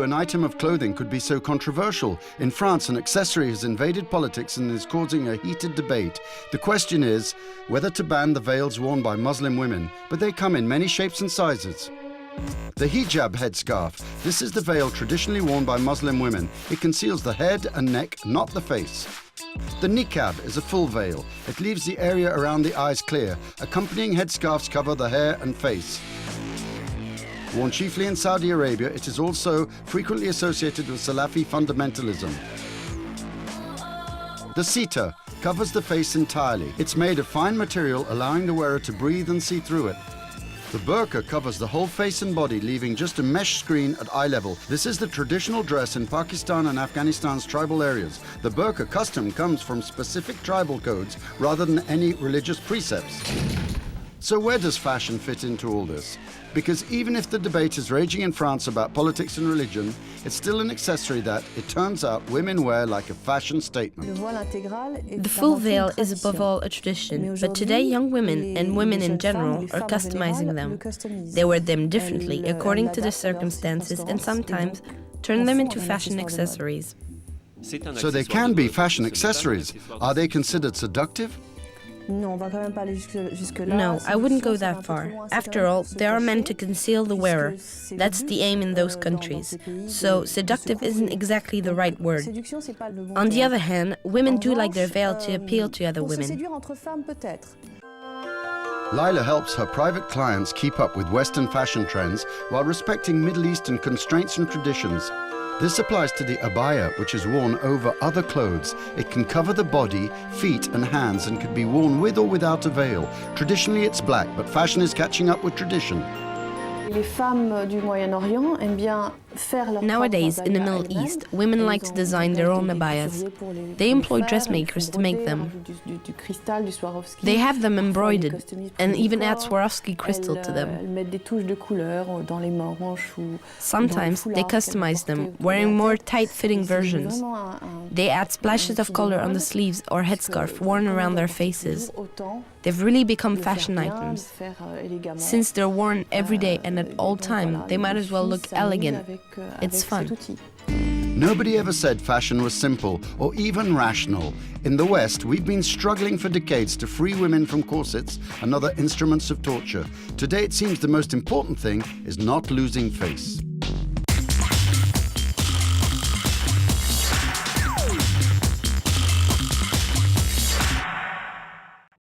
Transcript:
knew an item of clothing could be so controversial. In France, an accessory has invaded politics and is causing a heated debate. The question is whether to ban the veils worn by Muslim women, but they come in many shapes and sizes. The hijab headscarf. This is the veil traditionally worn by Muslim women. It conceals the head and neck, not the face. The niqab is a full veil. It leaves the area around the eyes clear. Accompanying headscarves cover the hair and face. Worn chiefly in Saudi Arabia, it is also frequently associated with Salafi fundamentalism. The sita covers the face entirely. It's made of fine material, allowing the wearer to breathe and see through it. The burqa covers the whole face and body, leaving just a mesh screen at eye level. This is the traditional dress in Pakistan and Afghanistan's tribal areas. The burqa custom comes from specific tribal codes rather than any religious precepts. So where does fashion fit into all this? Because even if the debate is raging in France about politics and religion, it's still an accessory that, it turns out, women wear like a fashion statement. The full veil is above all a tradition, but today young women, and women in general, are customizing them. They wear them differently, according to the circumstances, and sometimes turn them into fashion accessories. So they can be fashion accessories. Are they considered seductive? No, I wouldn't go that far. After all, they are meant to conceal the wearer. That's the aim in those countries. So, seductive isn't exactly the right word. On the other hand, women do like their veil to appeal to other women. Lila helps her private clients keep up with Western fashion trends while respecting Middle Eastern constraints and traditions. This applies to the abaya, which is worn over other clothes. It can cover the body, feet and hands and can be worn with or without a veil. Traditionally it's black, but fashion is catching up with tradition. Nowadays, in the Middle East, women like to design their own abayas. They employ dressmakers to make them. They have them embroidered and even add Swarovski crystal to them. Sometimes they customize them, wearing more tight-fitting versions. They add splashes of color on the sleeves or headscarf worn around their faces. They've really become fashion items. Since they're worn every day and at all time, they might as well look elegant. It's fun. Nobody ever said fashion was simple or even rational. In the West, we've been struggling for decades to free women from corsets and other instruments of torture. Today, it seems the most important thing is not losing face.